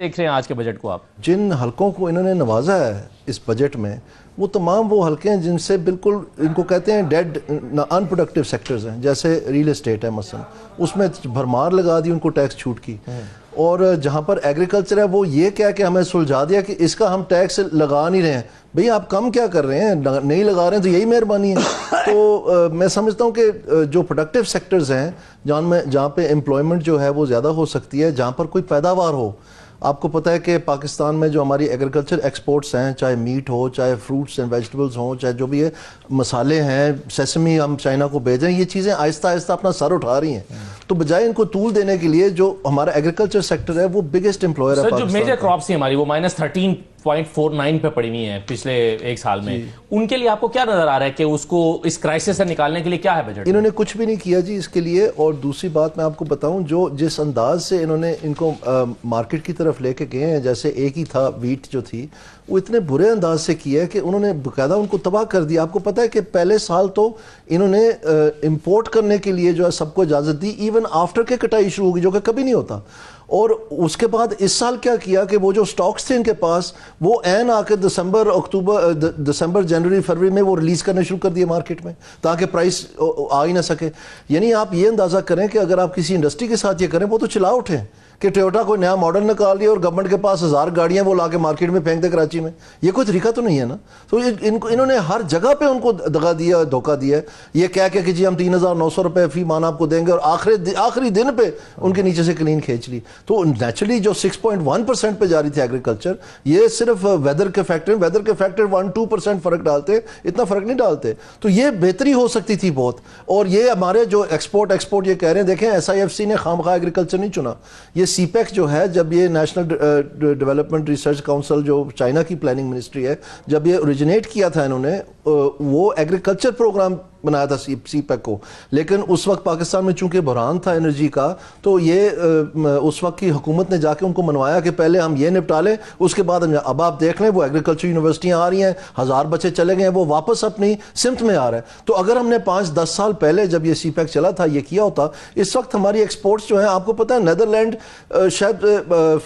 دیکھ رہے ہیں آج کے بجٹ کو آپ؟ جن حلقوں کو انہوں نے نوازا ہے اس بجٹ میں وہ تمام وہ حلقے ہیں جن سے بالکل ان کو کہتے ہیں ڈیڈ ان پروڈکٹیو سیکٹرز ہیں، جیسے ریل اسٹیٹ ہے مثلا، اس میں بھرمار لگا دی ان کو ٹیکس چھوٹ کی، اور جہاں پر ایگریکلچر ہے وہ یہ کہہ کہ ہمیں سلجھا دیا کہ اس کا ہم ٹیکس لگا نہیں رہے ہیں. بھئی آپ کم کیا کر رہے ہیں، نہیں لگا رہے ہیں تو یہی مہربانی ہے. تو میں سمجھتا ہوں کہ جو پروڈکٹیو سیکٹرز ہیں جہاں پہ امپلائمنٹ جو ہے وہ زیادہ ہو سکتی ہے، جہاں پر کوئی پیداوار ہو. آپ کو پتہ ہے کہ پاکستان میں جو ہماری ایگریکلچر ایکسپورٹس ہیں، چاہے میٹ ہو، چاہے فروٹس اینڈ ویجیٹیبلز ہوں، چاہے جو بھی ہے مسالے ہیں، سیسمی ہم چائنا کو بھیج رہے ہیں، یہ چیزیں آہستہ آہستہ اپنا سر اٹھا رہی ہیں. تو بجائے ان کو طول دینے کے لیے جو ہمارا ایگریکلچر سیکٹر ہے وہ بگیسٹ امپلائر ہے پاکستان. جو میجر کراپس ہیں ہماری وہ -13.49 پہ پڑی ہوئی ہیں پچھلے ایک سال میں، ان کے لیے آپ کو کیا نظر آ رہا ہے کہ اس کو اس کرائسس سے نکالنے کے لیے کیا ہے بجٹ؟ انہوں نے کچھ بھی نہیں کیا جی اس کے لیے. اور دوسری بات میں آپ کو بتاؤں، جو جس انداز سے انہوں نے ان کو مارکیٹ کی طرف لے کے گئے ہیں، جیسے ایک ہی تھا ویٹ جو تھی، وہ اتنے برے انداز سے کیا ہے کہ انہوں نے باقاعدہ ان کو تباہ کر دیا. آپ کو پتہ ہے کہ پہلے سال تو انہوں نے امپورٹ کرنے کے لیے جو ہے سب کو اجازت دی، ایون آفٹر کے کٹائی شروع ہوگی جو کہ کبھی نہیں ہوتا. اور اس کے بعد اس سال کیا کیا کہ وہ جو سٹاکس تھے ان کے پاس وہ عین آ کے دسمبر جنوری فروری میں وہ ریلیز کرنے شروع کر دیے مارکیٹ میں، تاکہ پرائس آ ہی نہ سکے. یعنی آپ یہ اندازہ کریں کہ اگر آپ کسی انڈسٹری کے ساتھ یہ کریں، وہ تو چلا اٹھیں کہ ٹویوٹا کوئی نیا ماڈل نکال دیا اور گورنمنٹ کے پاس 1000 گاڑیاں وہ لا کے مارکیٹ میں پھینک دے کراچی میں. یہ کوئی طریقہ تو نہیں ہے نا. تو انہوں نے ہر جگہ پہ ان کو دغا دیا، دھوکہ دیا ہے، یہ کہہ کے کہ جی ہم 3900 روپے فی ماہ آپ کو دیں گے، اور آخری دن پہ ان کے نیچے سے کلین کھینچ لی. تو نیچرلی جو 6.1% پہ جاری تھی ایگریکلچر، یہ صرف ویدر کے فیکٹر 1-2% فرق ڈالتے، اتنا فرق نہیں ڈالتے. تو یہ بہتری ہو سکتی تھی بہت. اور یہ ہمارے جو ایکسپورٹ یہ کہہ رہے ہیں، دیکھیں SIFC نے خامخواہ ایگریکلچر نہیں چنا. یہ سی پیک جو ہے، جب یہ نیشنل ڈیولپمنٹ ریسرچ کاؤنسل جو چائنا کی پلاننگ منسٹری ہے، جب یہ اوریجنیٹ کیا تھا انہوں نے، وہ ایگریکلچر پروگرام بنایا تھا سی پیک کو. لیکن اس وقت پاکستان میں چونکہ بحران تھا انرجی کا، تو یہ اس وقت کی حکومت نے جا کے ان کو منوایا کہ پہلے ہم یہ نپٹا لیں، اس کے بعد اب آپ دیکھ لیں وہ ایگریکلچر یونیورسٹیاں آ رہی ہیں، 1000 بچے چلے گئے ہیں، وہ واپس اپنی سمت میں آ رہے ہیں. تو اگر ہم نے 5-10 سال پہلے جب یہ سی پیک چلا تھا یہ کیا ہوتا، اس وقت ہماری ایکسپورٹس جو ہیں، آپ کو پتہ ہے نیدرلینڈ شاید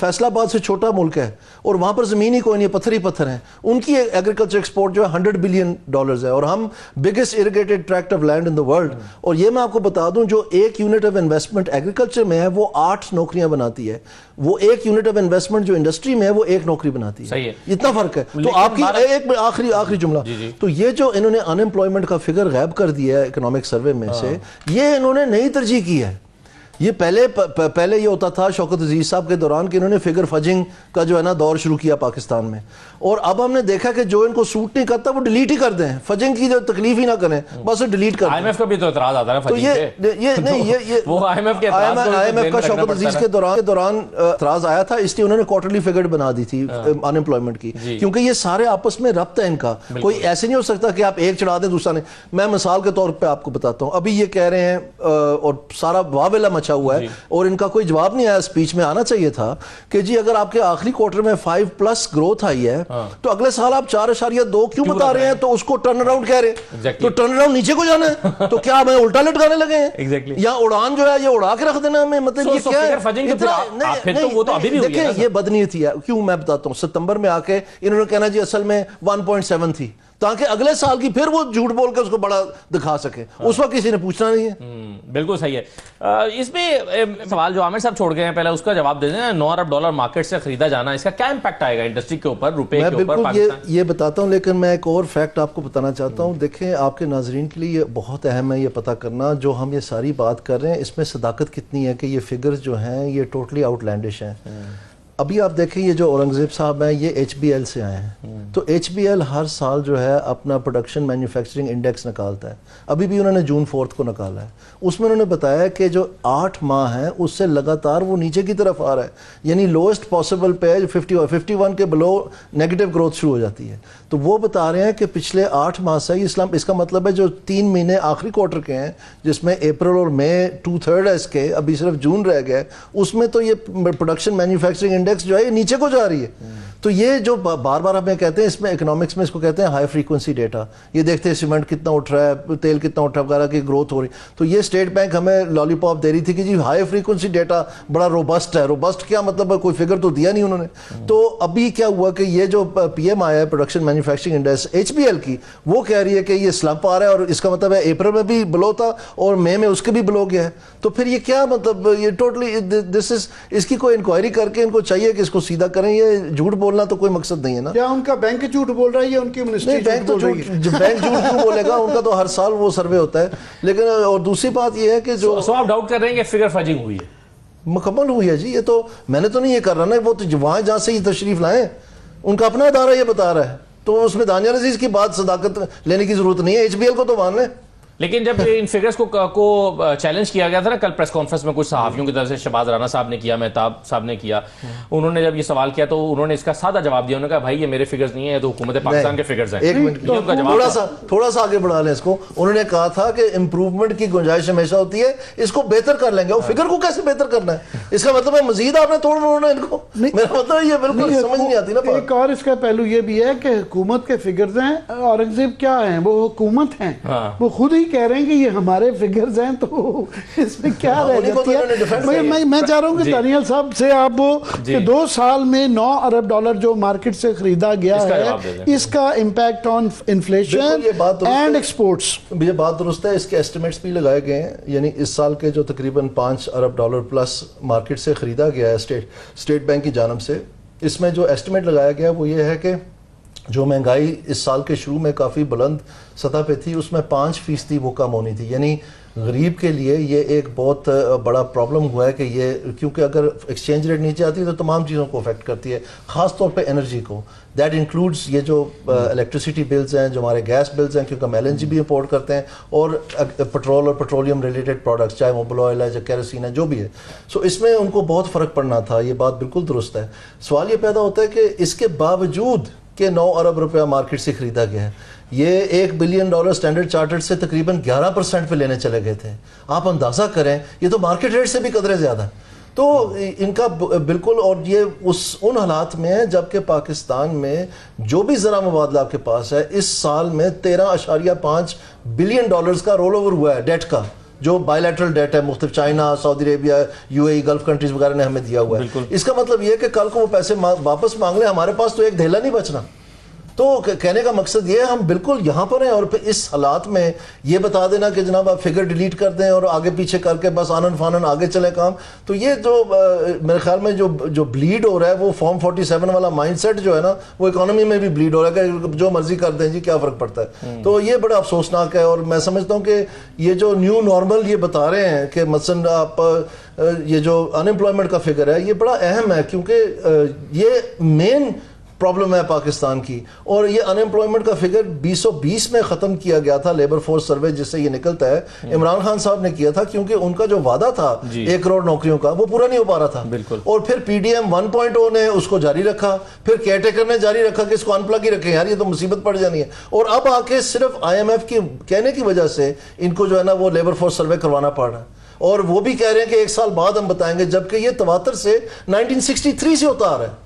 فیصل آباد سے چھوٹا ملک ہے اور وہاں پر زمین ہی کوئی نہیں ہے، پتھر ہی پتھر ہیں. ان کی ایگریکلچر ایکسپورٹ جو ہے $100 بلین ہے، اور ہم biggest irrigated tract of land in the world. اور یہ میں آپ کو بتا دوں، جو ایک یونٹ آف انویسٹمنٹ ایگریکلچر میں ہے وہ 8 نوکریاں بناتی ہے. وہ ایک یونٹ آف انویسٹمنٹ جو انڈسٹری میں ہے وہ 1 نوکری بناتی ہے. اتنا فرق ہے. تو آپ کی ایک آخری جملہ، تو یہ جو انہوں نے ان امپلائمنٹ کا فگر غائب کر دیا ہے اکنامک سروے میں سے، یہ انہوں نے نئی ترجیح کی ہے. یہ پہلے یہ ہوتا تھا شوکت عزیز صاحب کے دوران کہ انہوں نے فگر فجنگ کا جو ہے نا دور شروع کیا پاکستان میں، اور اب ہم نے دیکھا کہ جو ان کو سوٹ نہیں کرتا وہ ڈیلیٹ ہی کر دیں، فجنگ کی جو تکلیف ہی نہ کریں، بس ڈیلیٹ کر دیں. IMF کا بھی تو اعتراض آتا ہے نا فجنگ پہ. یہ نہیں، وہ IMF کا شوکت عزیز کے دوران اعتراض آیا تھا، اس لیے انہوں نے کوارٹرلی فگر بنا دی تھی ان امپلائمنٹ کی، کیونکہ یہ سارے آپس میں ربط ہے ان کا. کوئی ایسے نہیں ہو سکتا کہ آپ ایک چڑھا دیں دوسرا نہیں. میں مثال کے طور پہ آپ کو بتاتا ہوں، ابھی یہ کہہ رہے ہیں اور سارا واویلا مچا ہوا ہے، اور ان کا کوئی جواب نہیں آیا. اسپیچ میں آنا چاہیے تھا کہ جی اگر آپ کے آخری کوارٹر میں 5+ گروتھ آئی ہے تو اگلے سال آپ 4.2 کیوں بتا رہے ہیں؟ تو اس کو ٹرن اراؤنڈ کہہ رہے ہیں. تو ٹرن اراؤنڈ نیچے کو جانا ہے تو کیا ہمیں الٹا لٹکانے لگے ہیں؟ یا اڑان جو ہے یہ اڑا کے رکھ دینا ہمیں؟ مطلب یہ کیا ہے؟ دیکھیں یہ بدنیتی ہے. کیوں میں بتاتا ہوں، ستمبر میں آ کے انہوں نے کہنا جی اصل میں 1.7 تھی، تاکہ اگلے سال کی پھر وہ جھوٹ بول کے اس کو بڑا دکھا سکے. اس وقت کسی نے پوچھنا نہیں ہے. بالکل صحیح ہے. اس میں سوال جو عامر صاحب چھوڑ گئے ہیں، پہلے اس کا جواب دے دیں. $9 ارب مارکیٹ سے خریدا جانا، اس کا کیا امپیکٹ آئے گا انڈسٹری کے اوپر، روپے کے اوپر؟ میں بالکل یہ بتاتا ہوں، لیکن میں ایک اور فیکٹ آپ کو بتانا چاہتا ہوں. دیکھیں آپ کے ناظرین کے لیے یہ بہت اہم ہے یہ پتہ کرنا، جو ہم یہ ساری بات کر رہے ہیں اس میں صداقت کتنی ہے، کہ یہ فگرز جو ہیں یہ ٹوٹلی آؤٹ لینڈش ہیں. ابھی آپ دیکھیں یہ جو اورنگزیب صاحب ہیں یہ HBL سے آئے ہیں. تو HBL ہر سال جو ہے اپنا پروڈکشن مینوفیکچرنگ انڈیکس نکالتا ہے. ابھی بھی انہوں نے جون 4 کو نکالا ہے. اس میں انہوں نے بتایا کہ جو 8 ماہ ہیں اس سے لگاتار وہ نیچے کی طرف آ رہا ہے، یعنی لوسٹ پاسبل پہ 51 کے بلو نیگیٹو گروتھ شروع ہو جاتی ہے. تو وہ بتا رہے ہیں کہ پچھلے 8 ماہ سے اس کا مطلب ہے جو 3 مہینے آخری کوارٹر کے ہیں، جس میں اپریل اور مئی 2/3 ہے اس کے، ابھی صرف جون رہ گئے، اس میں تو یہ پروڈکشن مینوفیکچرنگ انڈیکس جو ہے یہ نیچے کو جا رہی ہے. تو یہ جو بار بار ہمیں کہتے ہیں اس میں اکنامکس میں اس کو کہتے ہیں ہائی فریکوینسی ڈیٹا. یہ دیکھتے ہیں سیمنٹ کتنا اٹھ رہا ہے, تیل کتنا اٹھ رہا ہے وغیرہ کی گروتھ ہو رہی. تو یہ اسٹیٹ بینک ہمیں لالی پاپ دے رہی تھی کہ جی ہائی فریکوینسی ڈیٹا بڑا روبسٹ ہے. روبسٹ کیا مطلب ہے, کوئی فگر تو دیا نہیں انہوں نے. تو ابھی کیا ہوا کہ یہ جو پی ایم آیا ہے production manufacturing index H B L کی, وہ کہہ رہی ہے کہ یہ سلمپ آ رہا ہے, اور اس کا مطلب ہے اپریل میں بھی بلو تھا اور مئی میں اس کے بھی بلو گیا ہے. تو پھر یہ کیا مطلب, یہ ٹوٹلی دس از, اس کی کوئی انکوائری کر کے ان کو چاہیے کہ اس کو سیدھا کریں. یہ جھوٹ بولنا تو کوئی مقصد نہیں ہے نا. کیا ان کا بینک جھوٹ بول رہا ہے یا ان کی منسٹری بینک تو بینک جھوٹ کیوں بولے گا, ان کا تو ہر سال وہ سروے ہوتا ہے. لیکن اور دوسری بات یہ ہے کہ جو آپ ڈاؤٹ کر رہے ہیں کہ فگر فجنگ ہوئی ہے, مکمل ہوئی ہے جی. یہ تو میں نے تو نہیں یہ کر رہا نا, وہ تو وہاں جہاں سے یہ تشریف لائیں ان کا اپنا ادارہ یہ بتا رہا ہے, تو اس میں دانیال عزیز کی بات صداقت لینے کی ضرورت نہیں ہے. ایچ بی ایل کو تو مان لیں. لیکن جب ان فگرز کو چیلنج کیا گیا تھا نا کل پریس کانفرنس میں کچھ صحافیوں کی طرف سے, شہباز رانا صاحب نے کیا, مہتاب صاحب نے کیا, انہوں نے جب یہ سوال کیا تو انہوں نے اس کا سادہ جواب دیا. انہوں نے کہا بھائی یہ میرے فگرز نہیں ہیں, یہ تو حکومت پاکستان کے فگرز ہیں. ایک منٹ تھوڑا سا آگے بڑھا لیں اس کو. انہوں نے کہا تھا کہ امپروومنٹ کی گنجائش ہمیشہ ہوتی ہے, اس کو بہتر کر لیں گے. وہ فگر کو کیسے بہتر کرنا ہے, اس کا مطلب ہے مزید آپ نے توڑنا ان کو. میرا مطلب یہ بالکل سمجھ نہیں آتی نا. ایک اور اس کا پہلو یہ بھی ہے کہ حکومت کے فگرز ہیں, اورنگزیب کیا ہیں, وہ حکومت ہیں, وہ خود ہی کہہ رہے ہیں کہ یہ ہمارے فگرز ہیں, تو اس میں کیا رہ جاتی ہے. میں چاہ رہا ہوں کہ دانیال صاحب سے آپ کہ 2 سال میں $9 ارب جو مارکیٹ سے خریدا گیا ہے, اس کا impact on inflation and exports. یہ بات درست ہے, اس کے ایسٹیمیٹس بھی لگائے گئے ہیں. یعنی اس سال کے جو تقریباً $5 ارب پلس مارکیٹ سے خریدا گیا ہے اسٹیٹ بینک کی جانب سے, اس میں جو ایسٹیمیٹ لگایا گیا وہ یہ ہے کہ جو مہنگائی اس سال کے شروع میں کافی بلند سطح پہ تھی, اس میں 5% وہ کم ہونی تھی. یعنی غریب کے لیے یہ ایک بہت بڑا پرابلم ہوا ہے کہ یہ, کیونکہ اگر ایکسچینج ریٹ نیچے آتی ہے تو تمام چیزوں کو افیکٹ کرتی ہے, خاص طور پہ انرجی کو. دیٹ انکلوڈس یہ جو الیکٹریسٹی بلز ہیں, جو ہمارے گیس بلز ہیں, کیونکہ ہم LNG بھی امپورٹ کرتے ہیں, اور پٹرول اور پیٹرولیم ریلیٹڈ پروڈکٹس, چاہے موبل آئل ہے, چاہے کیروسین ہے, جو بھی ہے. سو اس میں ان کو بہت فرق پڑنا تھا. یہ بات بالکل درست ہے. سوال یہ پیدا ہوتا ہے کہ اس کے باوجود کہ $9 ارب مارکیٹ سے خریدا گیا ہے, یہ $1 بلین اسٹینڈرڈ چارٹرڈ سے تقریباً 11% پہ لینے چلے گئے تھے. آپ اندازہ کریں, یہ تو مارکیٹ ریٹ سے بھی قدرے زیادہ ہے. تو ان کا بالکل, اور یہ ان حالات میں ہے جبکہ پاکستان میں جو بھی زرع مبادلہ آپ کے پاس ہے, اس سال میں $13.5 بلین کا رول اوور ہوا ہے ڈیٹ کا, جو بائی لیٹرل ڈیٹ ہے مختلف, چائنا, سعودی عربیہ, UAE, گلف کنٹریز وغیرہ نے ہمیں دیا ہوا ہے. اس کا مطلب یہ ہے کہ کل کو وہ پیسے واپس مانگ لیں, ہمارے پاس تو ایک دھیلا نہیں بچنا. تو کہنے کا مقصد یہ ہے ہم بالکل یہاں پر ہیں, اور پھر اس حالات میں یہ بتا دینا کہ جناب آپ فگر ڈیلیٹ کر دیں اور آگے پیچھے کر کے بس آنن فانن آگے چلے کام. تو یہ جو میرے خیال میں جو بلیڈ ہو رہا ہے, وہ فارم 47 والا مائنڈ سیٹ جو ہے نا, وہ اکانومی میں بھی بلیڈ ہو رہا ہے کہ جو مرضی کر دیں جی, کیا فرق پڑتا ہے. تو یہ بڑا افسوسناک ہے, اور میں سمجھتا ہوں کہ یہ جو نیو نارمل یہ بتا رہے ہیں کہ مثلاً آپ یہ جو ان امپلائمنٹ کا فگر ہے, یہ بڑا اہم ہے, کیونکہ یہ مین پرابلم ہے پاکستان کی. اور یہ ان امپلائمنٹ کا فگر 2020 میں ختم کیا گیا تھا, لیبر فورس سروے جس سے یہ نکلتا ہے, عمران خان صاحب نے کیا تھا, کیونکہ ان کا جو وعدہ تھا 1 کروڑ نوکریوں کا, وہ پورا نہیں ہو پا رہا تھا. اور پھر PDM 1.0 نے اس کو جاری رکھا, پھر کیئر ٹیکر نے جاری رکھا کہ اس کو ان پلگ ہی رکھیں یار, یہ تو مصیبت پڑ جانی ہے. اور اب آ کے صرف IMF کی کہنے کی وجہ سے ان کو جو ہے نا وہ لیبر فورس سروے کروانا پڑ رہا ہے, اور وہ بھی کہہ رہے ہیں کہ 1 سال بعد ہم بتائیں گے, جبکہ یہ تواتر سے 1963 سے ہوتا آ رہا ہے.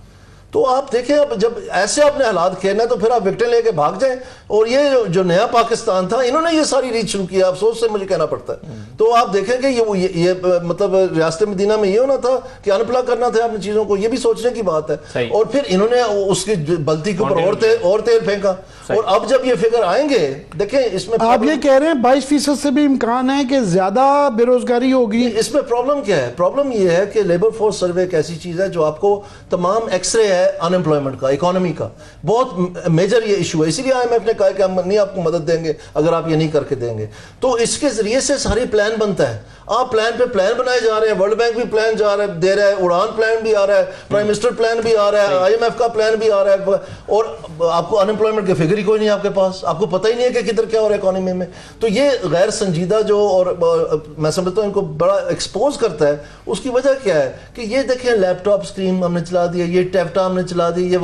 تو آپ دیکھیں, اب جب ایسے آپ نے حالات کھیلنا ہے تو پھر آپ وکٹیں لے کے بھاگ جائیں. اور یہ جو نیا پاکستان تھا, انہوں نے یہ ساری ریچ شروع کیا, افسوس سے مجھے کہنا پڑتا ہے. تو آپ دیکھیں کہ یہ مطلب ریاست مدینہ میں یہ ہونا تھا کہ ان پلگ کرنا تھا اپنی چیزوں کو, یہ بھی سوچنے کی بات ہے. اور پھر انہوں نے اس کی بلتی کے اوپر اور تیل پھینکا. اور اب جب یہ فگر آئیں گے, دیکھیں اس میں آپ یہ کہہ رہے ہیں 22% سے بھی امکان ہے کہ زیادہ بے روزگاری ہوگی. اس میں پرابلم کیا ہے؟ پرابلم یہ ہے کہ لیبر فورس سروے ایک ایسی چیز ہے جو آپ کو تمام ایکس رے ہے ان امپلائمنٹ کا, اکانومی کا, بہت میجر یہ ایشو ہے. اسی لیے IMF نے کہا کہ ہم نہیں آپ کو مدد دیں گے اگر آپ یہ نہیں کر کے دیں گے. تو اس کے ذریعے سے ساری پلان بنتا ہے. آپ پلان پہ پلان بنائے جا رہے ہیں, ورلڈ بینک بھی پلان دے رہا ہے, اڑان پلان بھی آ رہا ہے, پرائم منسٹر پلان بھی آ رہا ہے, IMF کا پلان بھی آ رہا ہے, اور آپ کو ان امپلائمنٹ کے فگر ہی کوئی نہیں آپ کے پاس, آپ کو پتہ ہی نہیں ہے کہ کدھر کیا ہو رہا ہے اکانومی میں. تو یہ غیر سنجیدہ جو, اور میں سمجھتا ہوں ان کو بڑا ایکسپوز کرتا ہے. اس کی وجہ کیا ہے کہ یہ دیکھیں لیپ ٹاپ اسکرین ہم نے چلا دیا, یہ ٹیپٹا نظام نے چلا دی,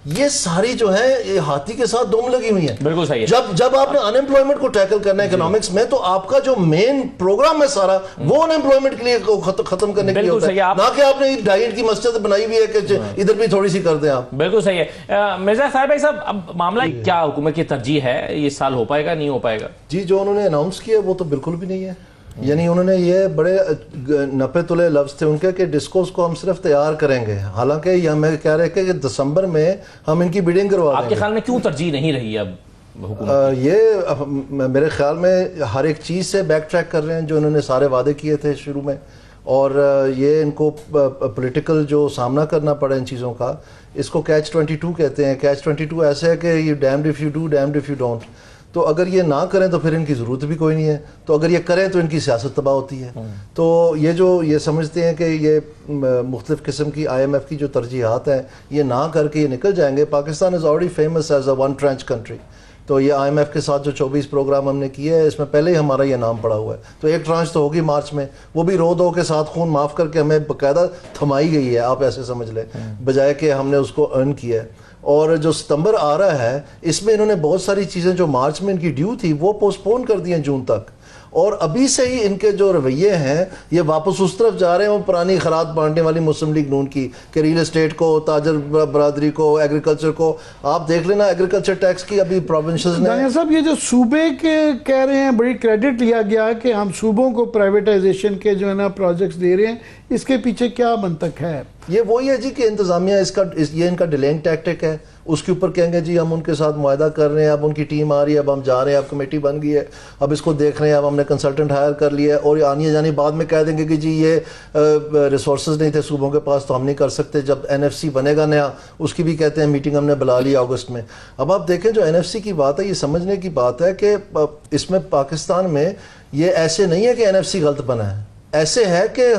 یہ ساری جو ہے یہ ہاتھی کے ساتھ دم لگی ہوئی ہیں. بالکل صحیح ہے. جب آپ نے ان امپلائمنٹ کو ٹیکل کرنا ہے اکنامکس میں, تو آپ کا جو مین پروگرام ہے سارا وہ ان امپلائمنٹ کے لیے ختم کرنے کے لیے ہوتا ہے, نہ کہ آپ نے ڈائٹ کی مسجد بنائی ہوئی ہے کہ ادھر بھی تھوڑی سی کر دیں آپ. بالکل صحیح ہے. مرزا طاہر بھائی صاحب, اب معاملہ کیا حکومت کی ترجیح ہے, یہ سال ہو پائے گا نہیں ہو پائے گا؟ جی جو انہوں نے اناؤنس کیا وہ تو بالکل بھی نہیں ہے. یعنی انہوں نے یہ بڑے نپے تلے لفظ تھے ان کے کہ ڈسکورس کو ہم صرف تیار کریں گے, حالانکہ یہ ہمیں کہہ رہے کہ دسمبر میں ہم ان کی بیڈنگ کروا دیں گے. آپ کے خیال میں کیوں ترجیح نہیں رہی اب حکومت؟ یہ میرے خیال میں ہر ایک چیز سے بیک ٹریک کر رہے ہیں جو انہوں نے سارے وعدے کیے تھے شروع میں, اور یہ ان کو پولیٹیکل جو سامنا کرنا پڑا ان چیزوں کا, اس کو کیچ 22 کہتے ہیں. کیچ 22 ایسے ہے کہ یہ damned if you do damned if you don't. تو اگر یہ نہ کریں تو پھر ان کی ضرورت بھی کوئی نہیں ہے, تو اگر یہ کریں تو ان کی سیاست تباہ ہوتی ہے. تو یہ سمجھتے ہیں کہ یہ مختلف قسم کی IMF کی جو ترجیحات ہیں یہ نہ کر کے یہ نکل جائیں گے. Pakistan is already famous as a one trench country. تو یہ IMF کے ساتھ جو 24 پروگرام ہم نے کیے ہیں اس میں پہلے ہی ہمارا یہ نام پڑا ہوا ہے. تو ایک ٹرانچ تو ہوگی مارچ میں, وہ بھی رو دو کے ساتھ خون معاف کر کے ہمیں باقاعدہ تھمائی گئی ہے, آپ ایسے سمجھ لیں, بجائے کہ ہم نے اس کو ارن کیا ہے. اور جو ستمبر آ رہا ہے اس میں انہوں نے بہت ساری چیزیں جو مارچ میں ان کی ڈیو تھی وہ پوسٹ پون کر دی ہیں جون تک, اور ابھی سے ہی ان کے جو رویے ہیں یہ واپس اس طرف جا رہے ہیں وہ پرانی خراط بانٹنے والی مسلم لیگ نون کی, کہ ریل اسٹیٹ کو, تاجر برادری کو, ایگریکلچر کو. آپ دیکھ لینا ایگریکلچر ٹیکس کی ابھی پروونشنز نے. دانیہ صاحب یہ جو صوبے کے کہہ رہے ہیں بڑی کریڈٹ لیا گیا کہ ہم صوبوں کو پرائیویٹائزیشن کے جو ہے نا پروجیکٹس دے رہے ہیں, اس کے پیچھے کیا منطق ہے؟ یہ وہی ہے جی کہ انتظامیہ یہ ان کا ڈیلینگ ٹیکٹک ہے. اس کے اوپر کہیں گے جی ہم ان کے ساتھ معاہدہ کر رہے ہیں, اب ان کی ٹیم آ رہی ہے, اب ہم جا رہے ہیں, اب کمیٹی بن گئی ہے, اب اس کو دیکھ رہے ہیں, اب ہم نے کنسلٹنٹ ہائر کر لیا ہے, اور آنی جانی بعد میں کہہ دیں گے کہ جی یہ ریسورسز نہیں تھے صوبوں کے پاس تو ہم نہیں کر سکتے. جب NFC بنے گا نیا, اس کی بھی کہتے ہیں میٹنگ ہم نے بلا لی اگست میں. اب آپ دیکھیں جو NFC کی بات ہے یہ سمجھنے کی بات ہے کہ اس میں پاکستان میں یہ ایسے نہیں ہے کہ NFC غلط بنا ہے, ایسے ہے کہ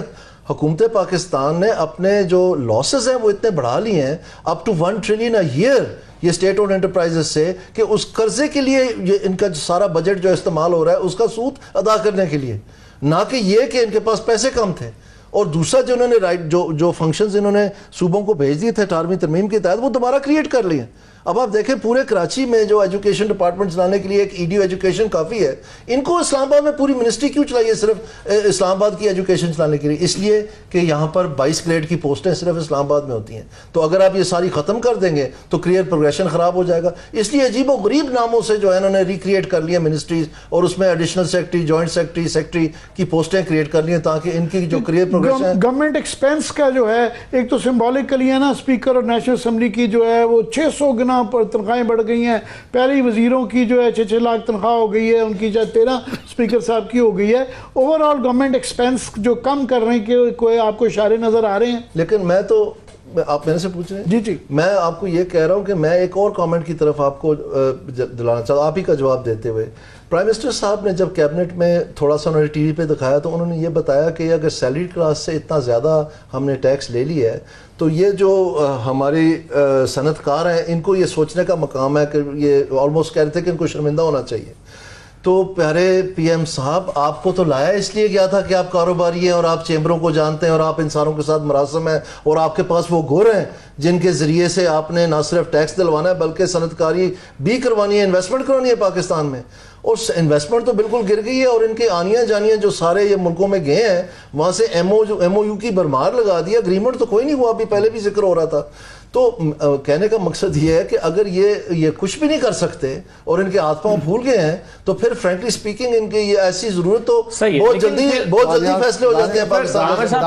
حکومت پاکستان نے اپنے جو لاسز ہیں وہ اتنے بڑھا لیے ہیں up to 1 trillion a year یہ اسٹیٹ اونڈ انٹرپرائزز سے, کہ اس قرضے کے لیے یہ ان کا سارا بجٹ جو استعمال ہو رہا ہے اس کا سود ادا کرنے کے لیے, نہ کہ یہ کہ ان کے پاس پیسے کم تھے. اور دوسرا جو انہوں نے رائٹ جو فنکشنز انہوں نے صوبوں کو بھیج دیے تھے 18ویں ترمیم کے تحت وہ دوبارہ کریٹ کر لیے. اب آپ دیکھیں پورے کراچی میں جو ایجوکیشن ڈپارٹمنٹ چلانے کے لیے ایک EDU ایجوکیشن کافی ہے, ان کو اسلام آباد میں پوری منسٹری کیوں چلائیے صرف اسلام آباد کی ایجوکیشن چلانے کے لیے؟ اس لیے کہ یہاں پر 22 گریڈ کی پوسٹیں صرف اسلام آباد میں ہوتی ہیں. تو اگر آپ یہ ساری ختم کر دیں گے تو کریئر پروگریشن خراب ہو جائے گا. اس لیے عجیب و غریب ناموں سے جو ہے انہوں نے ریکریٹ کر لیا منسٹریز, اور اس میں ایڈیشنل سیکرٹری, جوائنٹ سیکرٹری کی پوسٹیں کریٹ کر لی ہیں تاکہ ان کی جو کریئر پروگریشن گورنمنٹ ایکسپینس کا جو ہے ایک تو سمبولکلی ہے نا, اسپیکر اور نیشنل اسمبلی کی جو ہے وہ 600 گنا پر تنخواہیں بڑھ گئی ہیں. پہلی وزیروں کی جو ہے 6 لاکھ تنخواہ ہو گئی ہے, ان کی جو 13 اسپیکر صاحب کی ہو گئی ہے. اوور آل گورنمنٹ ایکسپینس جو کم کر رہے ہیں کہ کوئی آپ کو اشارے نظر آ رہے ہیں؟ لیکن میں تو آپ میرے سے پوچھ رہے ہیں جی میں آپ کو یہ کہہ رہا ہوں کہ میں ایک اور کامنٹ کی طرف آپ کو دلانا چاہتا ہوں آپ ہی کا جواب دیتے ہوئے. پرائم منسٹر صاحب نے جب کیبنٹ میں تھوڑا سا انہوں نے ٹی وی پہ دکھایا تو انہوں نے یہ بتایا کہ اگر سیلری کلاس سے اتنا زیادہ ہم نے ٹیکس لے لی ہے تو یہ جو ہماری صنعت کار ہیں ان کو یہ سوچنے کا مقام ہے کہ یہ آلموسٹ کہہ رہے تھے کہ ان کو شرمندہ ہونا چاہیے. تو پیارے PM صاحب آپ کو تو لایا اس لیے گیا تھا کہ آپ کاروباری ہیں اور آپ چیمبروں کو جانتے ہیں اور آپ انسانوں کے ساتھ مراسم ہیں اور آپ کے پاس وہ گور ہیں جن کے ذریعے سے آپ نے نہ صرف ٹیکس دلوانا ہے بلکہ صنعت کاری بھی کروانی ہے, انویسٹمنٹ کرانی ہے پاکستان میں. اور انویسٹمنٹ تو بالکل گر گئی ہے اور ان کے آنیاں جانیاں جو سارے یہ ملکوں میں گئے ہیں وہاں سے MOU کی بھرمار لگا دیا, اگریمنٹ تو کوئی نہیں ہوا, ابھی پہلے بھی ذکر ہو رہا تھا. تو کہنے کا مقصد یہ ہے کہ اگر یہ کچھ بھی نہیں کر سکتے اور ان کے ہاتھ پاؤں پھول گئے ہیں تو پھر فرینکلی سپیکنگ ان کی یہ ایسی ضرورت تو بہت جلدی فیصلے ہو جاتے ہیں پاکستان.